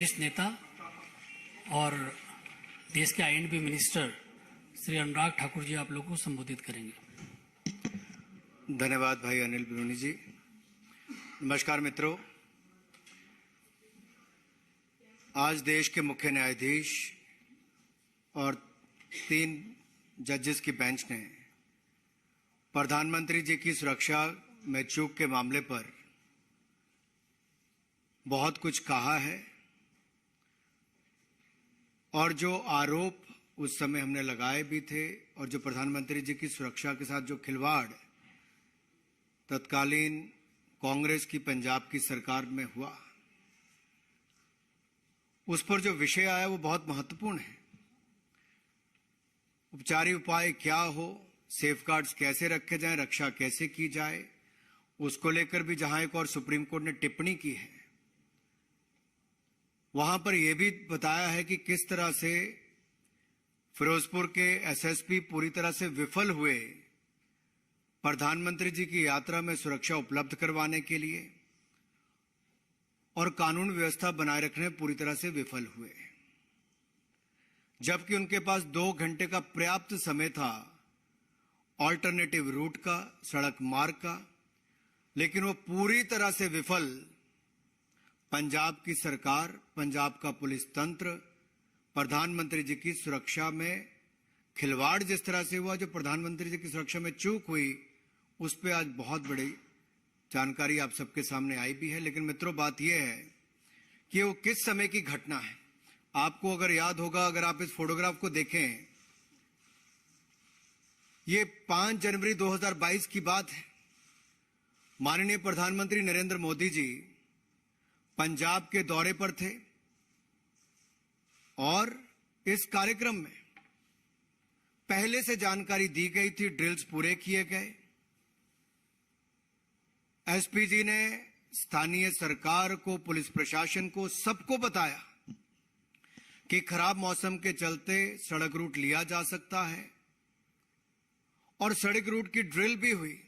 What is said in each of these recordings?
वरिष्ठ नेता और देश के आईएनबी मिनिस्टर श्री अनुराग ठाकुर जी आप लोगों को संबोधित करेंगे। धन्यवाद भाई अनिल बिरूनी जी। नमस्कार मित्रों, आज देश के मुख्य न्यायाधीश और 3 जजेस की बेंच ने प्रधानमंत्री जी की सुरक्षा में चूक के मामले पर बहुत कुछ कहा है और जो आरोप उस समय हमने लगाए भी थे और जो प्रधानमंत्री जी की सुरक्षा के साथ जो खिलवाड़ तत्कालीन कांग्रेस की पंजाब की सरकार में हुआ, उस पर जो विषय आया वो बहुत महत्वपूर्ण है। उपचारिक उपाय क्या हो, सेफगार्ड्स कैसे रखे जाएं, रक्षा कैसे की जाए, उसको लेकर भी जहां एक और सुप्रीम कोर्ट ने टिप्पणी की है, वहां पर यह भी बताया है कि किस तरह से फिरोजपुर के एसएसपी पूरी तरह से विफल हुए प्रधानमंत्री जी की यात्रा में सुरक्षा उपलब्ध करवाने के लिए और कानून व्यवस्था बनाए रखने में पूरी तरह से विफल हुए, जबकि उनके पास 2 घंटे का पर्याप्त समय था ऑल्टरनेटिव रूट का, सड़क मार्ग का, लेकिन वो पूरी तरह से विफल। पंजाब की सरकार, पंजाब का पुलिस तंत्र, प्रधानमंत्री जी की सुरक्षा में खिलवाड़ जिस तरह से हुआ, जो प्रधानमंत्री जी की सुरक्षा में चूक हुई, उस पर आज बहुत बड़ी जानकारी आप सबके सामने आई भी है। लेकिन मित्रों, बात यह है कि वो किस समय की घटना है। आपको अगर याद होगा, अगर आप इस फोटोग्राफ को देखें, ये 5 जनवरी 2022 की बात है। माननीय प्रधानमंत्री नरेंद्र मोदी जी पंजाब के दौरे पर थे और इस कार्यक्रम में पहले से जानकारी दी गई थी, ड्रिल्स पूरे किए गए। एसपी जी ने स्थानीय सरकार को, पुलिस प्रशासन को, सबको बताया कि खराब मौसम के चलते सड़क रूट लिया जा सकता है और सड़क रूट की ड्रिल भी हुई।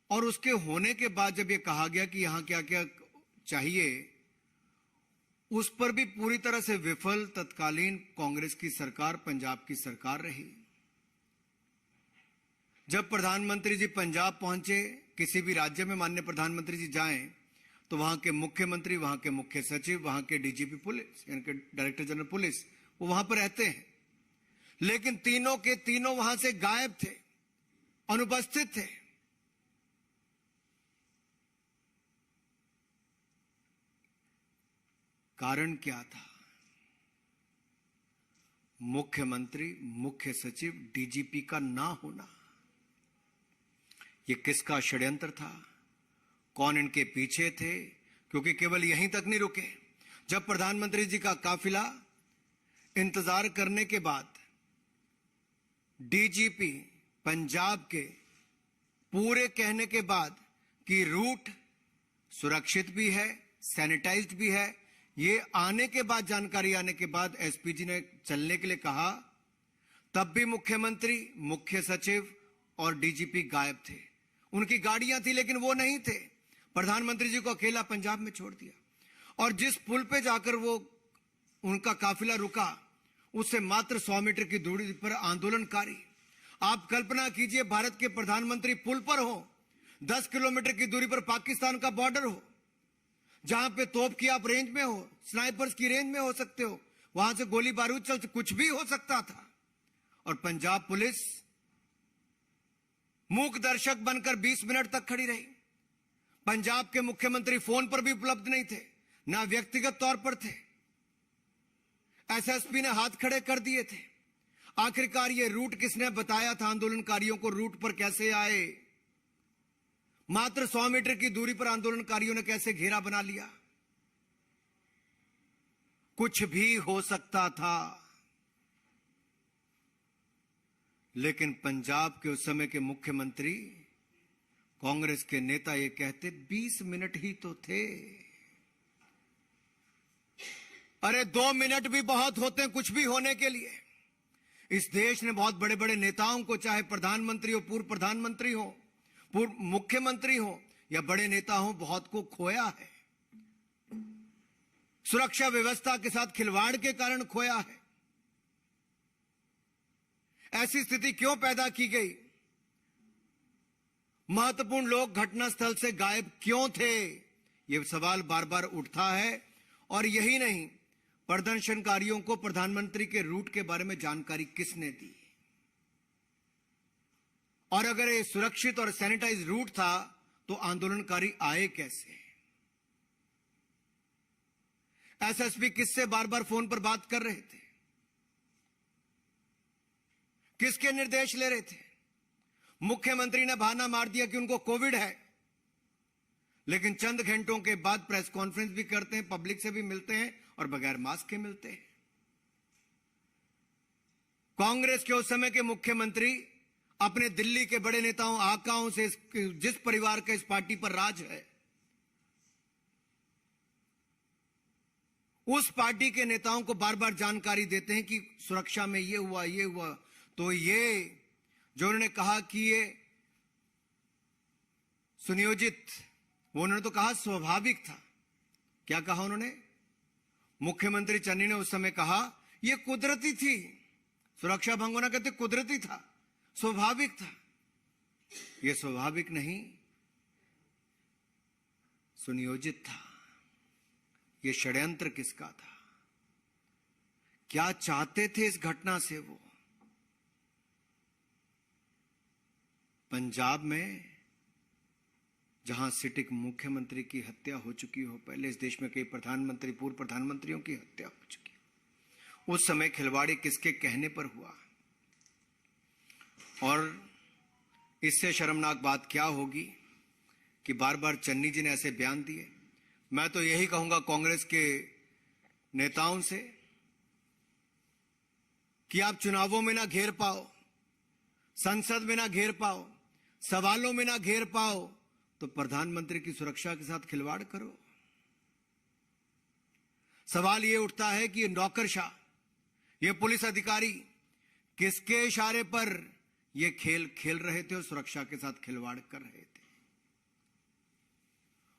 और उसके होने के बाद जब ये कहा गया कि यहां क्या क्या चाहिए, उस पर भी पूरी तरह से विफल तत्कालीन कांग्रेस की सरकार, पंजाब की सरकार रही। जब प्रधानमंत्री जी पंजाब पहुंचे, किसी भी राज्य में माननीय प्रधानमंत्री जी जाएं तो वहां के मुख्यमंत्री, वहां के मुख्य सचिव, वहां के डीजीपी पुलिस यानी कि डायरेक्टर जनरल पुलिस, वो वहां पर रहते हैं, लेकिन तीनों के तीनों वहां से गायब थे, अनुपस्थित थे। कारण क्या था? मुख्यमंत्री, मुख्य सचिव, डीजीपी का ना होना। यह किसका षड्यंत्र था? कौन इनके पीछे थे? क्योंकि केवल यहीं तक नहीं रुके। जब प्रधानमंत्री जी का काफिला इंतजार करने के बाद डीजीपी पंजाब के पूरे कहने के बाद कि रूट सुरक्षित भी है, सैनिटाइज्ड भी है, ये आने के बाद, जानकारी आने के बाद एसपी जी ने चलने के लिए कहा, तब भी मुख्यमंत्री, मुख्य सचिव और डीजीपी गायब थे। उनकी गाड़ियां थी लेकिन वो नहीं थे। प्रधानमंत्री जी को अकेला पंजाब में छोड़ दिया और जिस पुल पे जाकर वो उनका काफिला रुका, उससे मात्र 100 मीटर की दूरी पर आंदोलनकारी। आप कल्पना कीजिए, भारत के प्रधानमंत्री पुल पर हो, 10 किलोमीटर की दूरी पर पाकिस्तान का बॉर्डर हो, जहां पे तोप की आप रेंज में हो, स्नाइपर्स की रेंज में हो सकते हो, वहां से गोली बारूद चल, कुछ भी हो सकता था। और पंजाब पुलिस मूक दर्शक बनकर 20 मिनट तक खड़ी रही। पंजाब के मुख्यमंत्री फोन पर भी उपलब्ध नहीं थे, ना व्यक्तिगत तौर पर थे। एसएसपी ने हाथ खड़े कर दिए थे। आखिरकार ये रूट किसने बताया था आंदोलनकारियों को? रूट पर कैसे आए? मात्र 100 मीटर की दूरी पर आंदोलनकारियों ने कैसे घेरा बना लिया? कुछ भी हो सकता था, लेकिन पंजाब के उस समय के मुख्यमंत्री, कांग्रेस के नेता ये कहते 20 मिनट ही तो थे। अरे 2 मिनट भी बहुत होते हैं कुछ भी होने के लिए। इस देश ने बहुत बड़े बड़े नेताओं को, चाहे प्रधानमंत्री हो, पूर्व प्रधानमंत्री हो, पूर्व मुख्यमंत्री हो या बड़े नेता हो, बहुत को खोया है। सुरक्षा व्यवस्था के साथ खिलवाड़ के कारण खोया है? ऐसी स्थिति क्यों पैदा की गई? महत्वपूर्ण लोग घटनास्थल से गायब क्यों थे? यह सवाल बार बार उठता है। और यही नहीं, प्रदर्शनकारियों को प्रधानमंत्री के रूट के बारे में जानकारी किसने दी? और अगर ये सुरक्षित और सैनिटाइज रूट था तो आंदोलनकारी आए कैसे? एसएसपी किससे बार बार फोन पर बात कर रहे थे? किसके निर्देश ले रहे थे? मुख्यमंत्री ने बहाना मार दिया कि उनको कोविड है, लेकिन चंद घंटों के बाद प्रेस कॉन्फ्रेंस भी करते हैं, पब्लिक से भी मिलते हैं और बगैर मास्क के मिलते हैं। कांग्रेस के उस समय के मुख्यमंत्री अपने दिल्ली के बड़े नेताओं, आकाओं से, जिस परिवार का इस पार्टी पर राज है, उस पार्टी के नेताओं को बार बार जानकारी देते हैं कि सुरक्षा में ये हुआ, ये हुआ। तो ये जो उन्होंने कहा कि ये सुनियोजित, वो उन्होंने तो कहा स्वाभाविक था। क्या कहा उन्होंने? मुख्यमंत्री चन्नी ने उस समय कहा यह कुदरती थी। सुरक्षा भंग होना कहते कुदरती था, स्वाभाविक था। यह स्वाभाविक नहीं, सुनियोजित था। यह षड्यंत्र किसका था? क्या चाहते थे इस घटना से वो? पंजाब में जहां सिटिक मुख्यमंत्री की हत्या हो चुकी हो, पहले इस देश में कई प्रधानमंत्री, पूर्व प्रधानमंत्रियों की हत्या हो चुकी, उस समय खिलवाड़ी किसके कहने पर हुआ? और इससे शर्मनाक बात क्या होगी कि बार बार चन्नी जी ने ऐसे बयान दिए। मैं तो यही कहूंगा कांग्रेस के नेताओं से कि आप चुनावों में ना घेर पाओ, संसद में ना घेर पाओ, सवालों में ना घेर पाओ, तो प्रधानमंत्री की सुरक्षा के साथ खिलवाड़ करो। सवाल यह उठता है कि ये नौकरशाह, ये पुलिस अधिकारी किसके इशारे पर ये खेल खेल रहे थे और सुरक्षा के साथ खिलवाड़ कर रहे थे,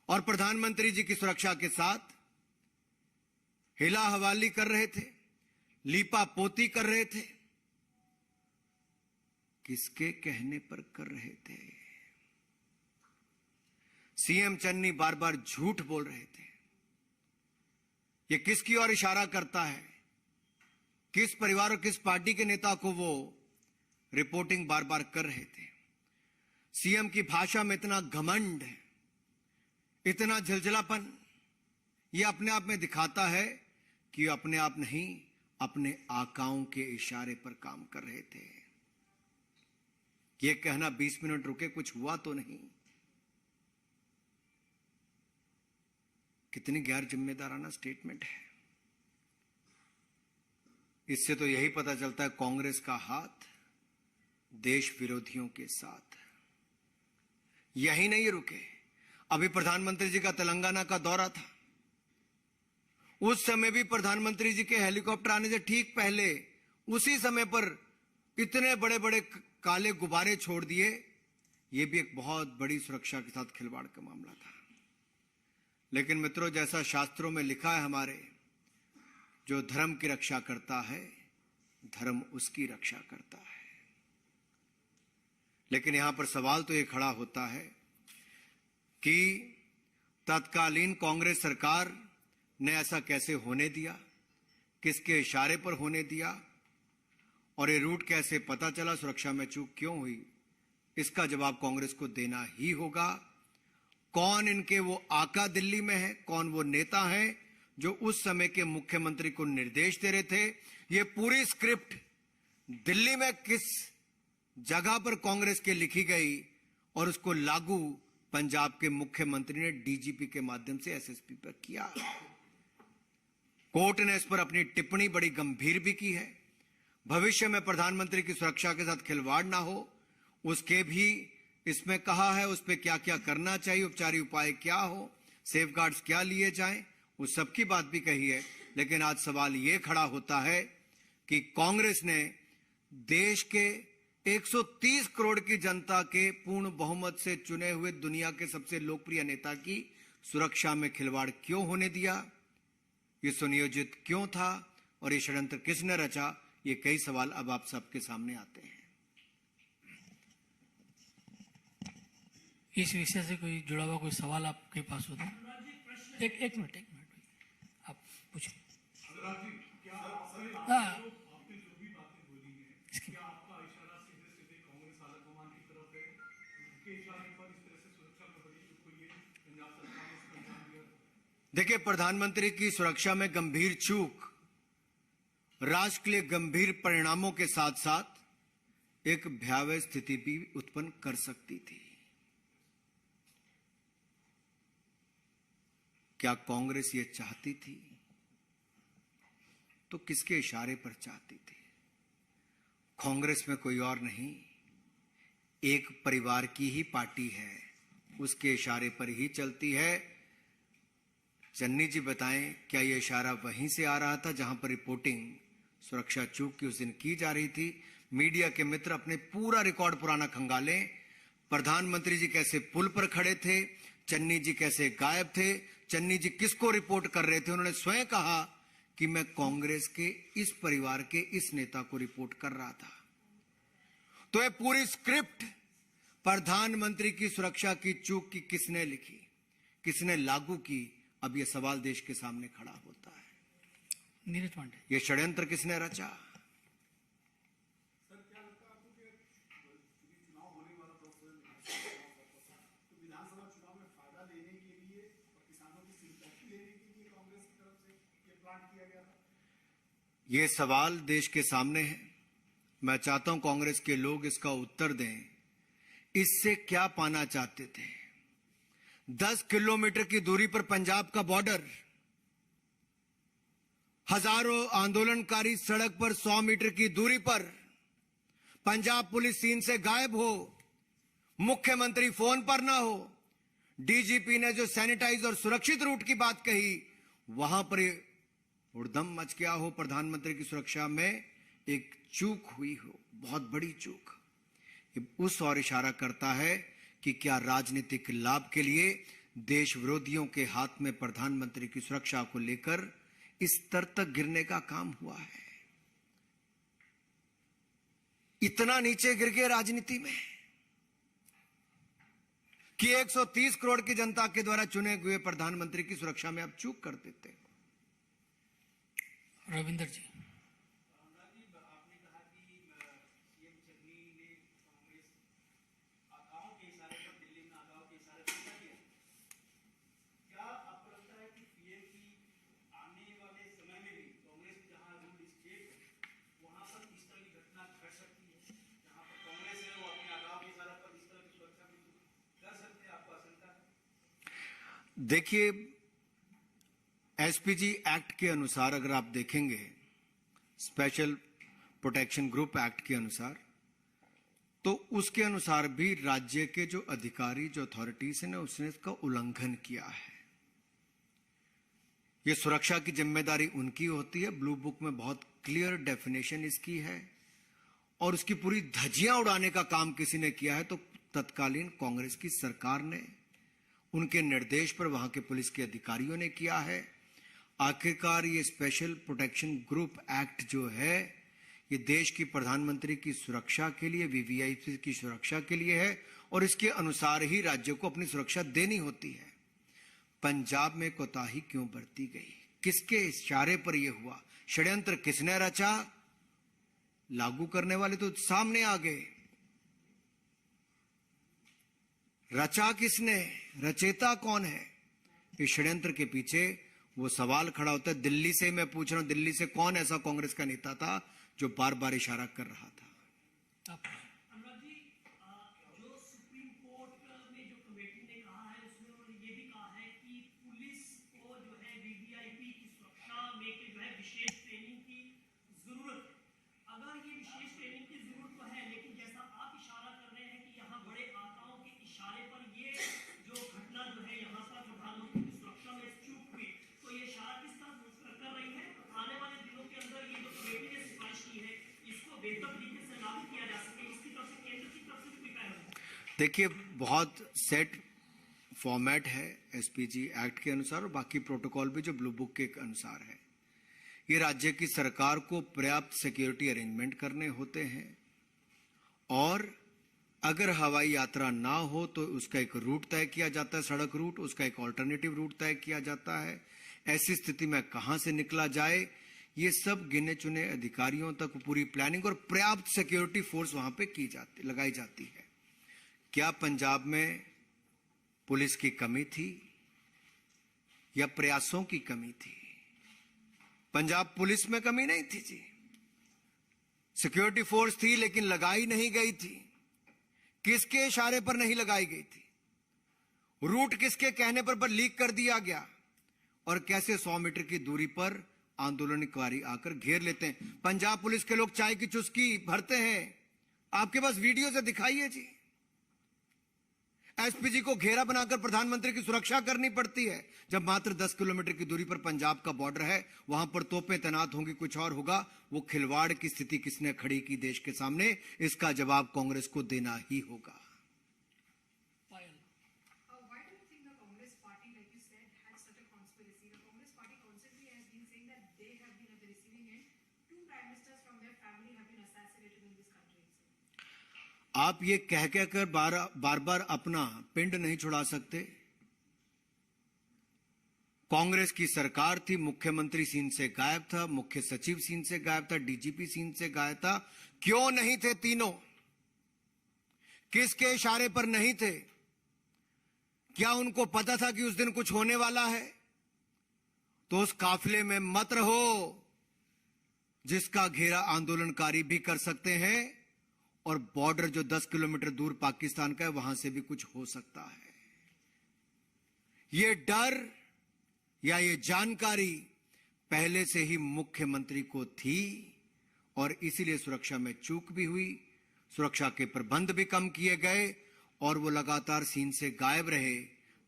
और प्रधानमंत्री जी की सुरक्षा के साथ हिला हवाली कर रहे थे, लीपा पोती कर रहे थे। किसके कहने पर कर रहे थे? सीएम चन्नी बार बार झूठ बोल रहे थे। यह किसकी ओर इशारा करता है? किस परिवार और किस पार्टी के नेता को वो रिपोर्टिंग बार बार कर रहे थे? सीएम की भाषा में इतना घमंड, इतना झलझलापन, यह अपने आप में दिखाता है कि अपने आप नहीं, अपने आकाओं के इशारे पर काम कर रहे थे। यह कहना 20 मिनट रुके, कुछ हुआ तो नहीं, कितनी गैर जिम्मेदाराना स्टेटमेंट है। इससे तो यही पता चलता है कांग्रेस का हाथ देश विरोधियों के साथ। यही नहीं रुके, अभी प्रधानमंत्री जी का तेलंगाना का दौरा था, उस समय भी प्रधानमंत्री जी के हेलीकॉप्टर आने से ठीक पहले उसी समय पर इतने बड़े बड़े काले गुब्बारे छोड़ दिए। यह भी एक बहुत बड़ी सुरक्षा के साथ खिलवाड़ का मामला था। लेकिन मित्रों, जैसा शास्त्रों में लिखा है हमारे, जो धर्म की रक्षा करता है, धर्म उसकी रक्षा करता है। लेकिन यहां पर सवाल तो यह खड़ा होता है कि तत्कालीन कांग्रेस सरकार ने ऐसा कैसे होने दिया, किसके इशारे पर होने दिया, और ये रूट कैसे पता चला, सुरक्षा में चूक क्यों हुई? इसका जवाब कांग्रेस को देना ही होगा। कौन इनके वो आका दिल्ली में है, कौन वो नेता है जो उस समय के मुख्यमंत्री को निर्देश दे रहे थे? ये पूरी स्क्रिप्ट दिल्ली में किस जगह पर कांग्रेस के लिखी गई और उसको लागू पंजाब के मुख्यमंत्री ने डीजीपी के माध्यम से एसएसपी पर किया। कोर्ट ने इस पर अपनी टिप्पणी बड़ी गंभीर भी की है। भविष्य में प्रधानमंत्री की सुरक्षा के साथ खिलवाड़ ना हो, उसके भी इसमें कहा है, उस पर क्या क्या करना चाहिए, उपचारी उपाय क्या हो, सेफगार्ड्स क्या लिए जाएं, उस सब की बात भी कही है। लेकिन आज सवाल यह खड़ा होता है कि कांग्रेस ने देश के 130 करोड़ की जनता के पूर्ण बहुमत से चुने हुए दुनिया के सबसे लोकप्रिय नेता की सुरक्षा में खिलवाड़ क्यों होने दिया? ये सुनियोजित क्यों था और ये षड्यंत्र किसने रचा, ये कई सवाल अब आप सबके सामने आते हैं। इस विषय से कोई जुड़ा हुआ कोई सवाल आपके पास हो तो एक मिनट आप पूछिए। हाँ, इसकी- देखिए, प्रधानमंत्री की सुरक्षा में गंभीर चूक राष्ट्र के लिए गंभीर परिणामों के साथ साथ एक भयावह स्थिति भी उत्पन्न कर सकती थी। क्या कांग्रेस ये चाहती थी? तो किसके इशारे पर चाहती थी? कांग्रेस में कोई और नहीं, एक परिवार की ही पार्टी है, उसके इशारे पर ही चलती है। चन्नी जी बताएं, क्या यह इशारा वहीं से आ रहा था जहां पर रिपोर्टिंग सुरक्षा चूक की उस दिन की जा रही थी? मीडिया के मित्र अपने पूरा रिकॉर्ड पुराना खंगालें। प्रधानमंत्री जी कैसे पुल पर खड़े थे, चन्नी जी कैसे गायब थे, चन्नी जी किसको रिपोर्ट कर रहे थे। उन्होंने स्वयं कहा कि मैं कांग्रेस के इस परिवार के इस नेता को रिपोर्ट कर रहा था। तो ये पूरी स्क्रिप्ट प्रधानमंत्री की सुरक्षा की चूक की किसने लिखी, किसने लागू की? अब यह सवाल देश के सामने खड़ा होता है। नीरज पांडे, यह षड्यंत्र किसने रचा? ये सवाल देश के सामने है। मैं चाहता हूं कांग्रेस के लोग इसका उत्तर दें। इससे क्या पाना चाहते थे? 10 किलोमीटर की दूरी पर पंजाब का बॉर्डर, हजारों आंदोलनकारी सड़क पर 100 मीटर की दूरी पर, पंजाब पुलिस सीन से गायब हो, मुख्यमंत्री फोन पर ना हो, डीजीपी ने जो सैनिटाइज और सुरक्षित रूट की बात कही, वहां पर उड़दम मच गया हो। प्रधानमंत्री की सुरक्षा में एक चूक हुई हो, बहुत बड़ी चूक। उस और इशारा करता है कि क्या राजनीतिक लाभ के लिए देश विरोधियों के हाथ में प्रधानमंत्री की सुरक्षा को लेकर इस स्तर तक गिरने का काम हुआ है। इतना नीचे गिर गए राजनीति में कि 130 करोड़ की जनता के द्वारा चुने हुए प्रधानमंत्री की सुरक्षा में आप चूक कर देते। रविंदर जी, देखिए, एसपीजी एक्ट के अनुसार अगर आप देखेंगे, स्पेशल प्रोटेक्शन ग्रुप एक्ट के अनुसार, तो उसके अनुसार भी राज्य के जो अधिकारी, जो अथॉरिटीज हैं, उसने इसका उल्लंघन किया है। ये सुरक्षा की जिम्मेदारी उनकी होती है। ब्लू बुक में बहुत क्लियर डेफिनेशन इसकी है, और उसकी पूरी धज्जियां उड़ाने का काम किसी ने किया है तो तत्कालीन कांग्रेस की सरकार ने, उनके निर्देश पर वहां के पुलिस के अधिकारियों ने किया है। आखिरकार ये स्पेशल प्रोटेक्शन ग्रुप एक्ट जो है, ये देश की प्रधानमंत्री की सुरक्षा के लिए, वीवीआईपी की सुरक्षा के लिए है, और इसके अनुसार ही राज्यों को अपनी सुरक्षा देनी होती है। पंजाब में कोताही क्यों बरती गई? किसके इशारे पर यह हुआ? षड्यंत्र किसने रचा? लागू करने वाले तो सामने आ गए। रचा किसने? रचेता कौन है? इस षड्यंत्र के पीछे वो सवाल खड़ा होता है। दिल्ली से मैं पूछ रहा हूं, दिल्ली से कौन ऐसा कांग्रेस का नेता था जो बार बार इशारा कर रहा था? अनुराग जी, जो सुप्रीम कोर्ट में जो कमेटी ने कहा है, उसमें उन्होंने ये भी कहा है कि पुलिस को जो है वीवीआईपी की सुरक्षा में के जो है विशेष ट्रेनिंग की जरूरत है। अगर ये विशेष ट्रेनिंग की जरूरत तो है, लेकिन जैसा आप इशारा कर रहे हैं कि यहाँ बड़े आकाओं के इशारे पर ये जो घटना जो है यहाँ पर प्रधानमंत्री की सुरक्षा में चूक हुई, तो ये इशारा किस तरह कर रही है? आने वाले दिनों के अंदर ये जो कमेटी ने सिफारिश की है, इसको बेहतर तरीके से लागू किया जा सके, इसकी तरफ से केंद्र की तरफ से भी है। देखिए, बहुत सेट फॉर्मेट है एसपीजी एक्ट के अनुसार और बाकी प्रोटोकॉल भी जो ब्लू बुक के अनुसार है। ये राज्य की सरकार को पर्याप्त सिक्योरिटी अरेंजमेंट करने होते हैं और अगर हवाई यात्रा ना हो तो उसका एक रूट तय किया जाता है, सड़क रूट, उसका एक ऑल्टरनेटिव रूट तय किया जाता है। ऐसी स्थिति में कहां से निकला जाए, ये सब गिने चुने अधिकारियों तक पूरी प्लानिंग और पर्याप्त सिक्योरिटी फोर्स वहां पे लगाई जाती है। क्या पंजाब में पुलिस की कमी थी या प्रयासों की कमी थी? पंजाब पुलिस में कमी नहीं थी जी, सिक्योरिटी फोर्स थी लेकिन लगाई नहीं गई थी। किसके इशारे पर नहीं लगाई गई थी? रूट किसके कहने पर लीक कर दिया गया? और कैसे 100 मीटर की दूरी पर आंदोलनकारी आकर घेर लेते हैं। पंजाब पुलिस के लोग चाय की चुस्की भरते हैं, आपके पास वीडियो से दिखाइए जी। एसपीजी को घेरा बनाकर प्रधानमंत्री की सुरक्षा करनी पड़ती है, जब मात्र 10 किलोमीटर की दूरी पर पंजाब का बॉर्डर है। वहां पर तोपें तैनात होंगी, कुछ और होगा। वो खिलवाड़ की स्थिति किसने खड़ी की देश के सामने, इसका जवाब कांग्रेस को देना ही होगा। पायल, Why do you think the Congress party, like you said, had such a conspiracy? The Congress party constantly has been saying that they have been at the receiving end. Two prime ministers from their family have been assassinated in this country. आप ये कह कहकर बार बार अपना पिंड नहीं छुड़ा सकते। कांग्रेस की सरकार थी, मुख्यमंत्री सीन से गायब था, मुख्य सचिव सीन से गायब था, डीजीपी सीन से गायब था। क्यों नहीं थे तीनों? किसके इशारे पर नहीं थे? क्या उनको पता था कि उस दिन कुछ होने वाला है? तो उस काफिले में मत रहो जिसका घेरा आंदोलनकारी भी कर सकते हैं और बॉर्डर जो 10 किलोमीटर दूर पाकिस्तान का है वहां से भी कुछ हो सकता है। ये डर या ये जानकारी पहले से ही मुख्यमंत्री को थी और इसीलिए सुरक्षा में चूक भी हुई, सुरक्षा के प्रबंध भी कम किए गए और वो लगातार सीन से गायब रहे।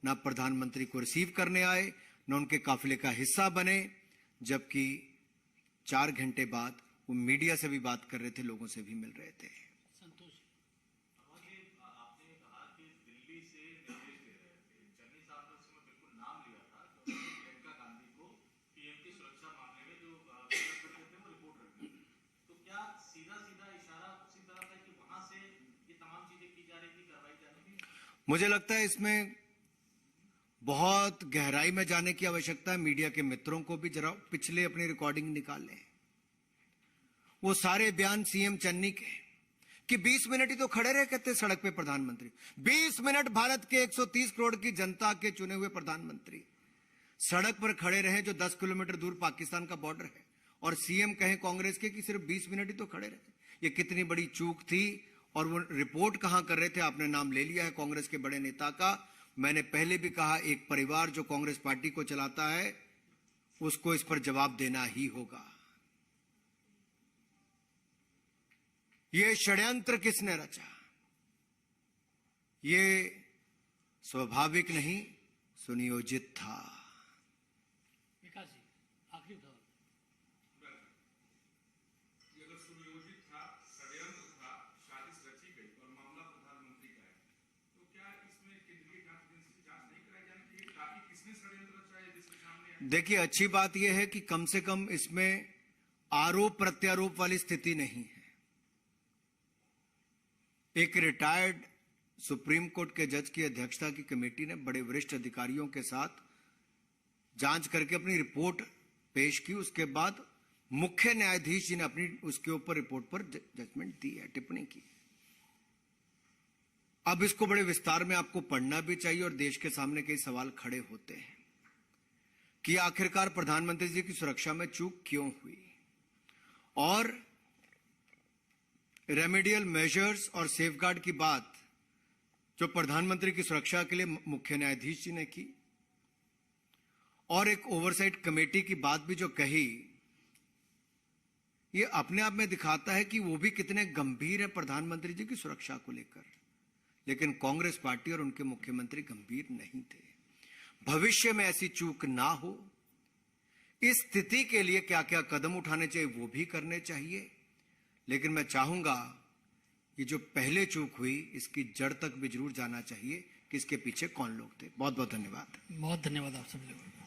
ना प्रधानमंत्री को रिसीव करने आए, न उनके काफिले का हिस्सा बने, जबकि 4 घंटे बाद वो मीडिया से भी बात कर रहे थे, लोगों से भी मिल रहे थे। संतोष, आपने कहा कि दिल्ली से निर्देश दे रहे थे, चन्नी साहब ने उस समय बिल्कुल नाम लिया था तो प्रियंका गांधी को पीएम की सुरक्षा मामले में जो करते थे वो रिपोर्ट रखनी थी। तो क्या सीधा सीधा इशारा उसी तरह था कि वहां से ये तमाम चीजें की जा रही थी, कार्रवाई जाने की? मुझे लगता है इसमें बहुत गहराई में जाने की आवश्यकता है। मीडिया के मित्रों को भी जरा पिछले अपनी रिकॉर्डिंग निकालें। वो सारे बयान सीएम चन्नी के कि 20 मिनट ही तो खड़े रहे कहते सड़क पे प्रधानमंत्री। 20 मिनट भारत के 130 करोड़ की जनता के चुने हुए प्रधानमंत्री सड़क पर खड़े रहे जो 10 किलोमीटर दूर पाकिस्तान का बॉर्डर है, और सीएम कहे कांग्रेस के कि सिर्फ 20 मिनट ही तो खड़े रहे। ये कितनी बड़ी चूक थी। और वो रिपोर्ट कहां कर रहे थे? आपने नाम ले लिया है कांग्रेस के बड़े नेता का। मैंने पहले भी कहा, एक परिवार जो कांग्रेस पार्टी को चलाता है उसको इस पर जवाब देना ही होगा। ये षड्यंत्र किसने रचा? ये स्वाभाविक नहीं, सुनियोजित था। विकास जी, आखिरी सवाल। ये अगर सुनियोजित था, षड्यंत्र था, साजिश रची गई और मामला प्रधानमंत्री का है, तो क्या इसमें केंद्रीय जांच एजेंसी से जांच नहीं कराई जानी चाहिए ताकि किसने षड्यंत्र रचा है जिसके सामने आए? देखिए, अच्छी बात यह है कि कम से कम इसमें आरोप प्रत्यारोप वाली स्थिति नहीं है। एक रिटायर्ड सुप्रीम कोर्ट के जज की अध्यक्षता की कमेटी ने बड़े वरिष्ठ अधिकारियों के साथ जांच करके अपनी रिपोर्ट पेश की। उसके बाद मुख्य न्यायाधीश जी ने अपनी उसके ऊपर रिपोर्ट पर जजमेंट दी है, टिप्पणी की। अब इसको बड़े विस्तार में आपको पढ़ना भी चाहिए और देश के सामने कई सवाल खड़े होते हैं कि आखिरकार प्रधानमंत्री जी की सुरक्षा में चूक क्यों हुई और रेमेडियल मेजर्स और सेफगार्ड की बात जो प्रधानमंत्री की सुरक्षा के लिए मुख्य न्यायाधीश जी ने की और एक ओवरसाइट कमेटी की बात भी जो कही, ये अपने आप में दिखाता है कि वो भी कितने गंभीर है प्रधानमंत्री जी की सुरक्षा को लेकर। लेकिन कांग्रेस पार्टी और उनके मुख्यमंत्री गंभीर नहीं थे। भविष्य में ऐसी चूक ना हो, इस स्थिति के लिए क्या क्या कदम उठाने चाहिए वो भी करने चाहिए। लेकिन मैं चाहूंगा ये जो पहले चूक हुई इसकी जड़ तक भी जरूर जाना चाहिए कि इसके पीछे कौन लोग थे। बहुत बहुत धन्यवाद। बहुत धन्यवाद आप सभी लोगों को।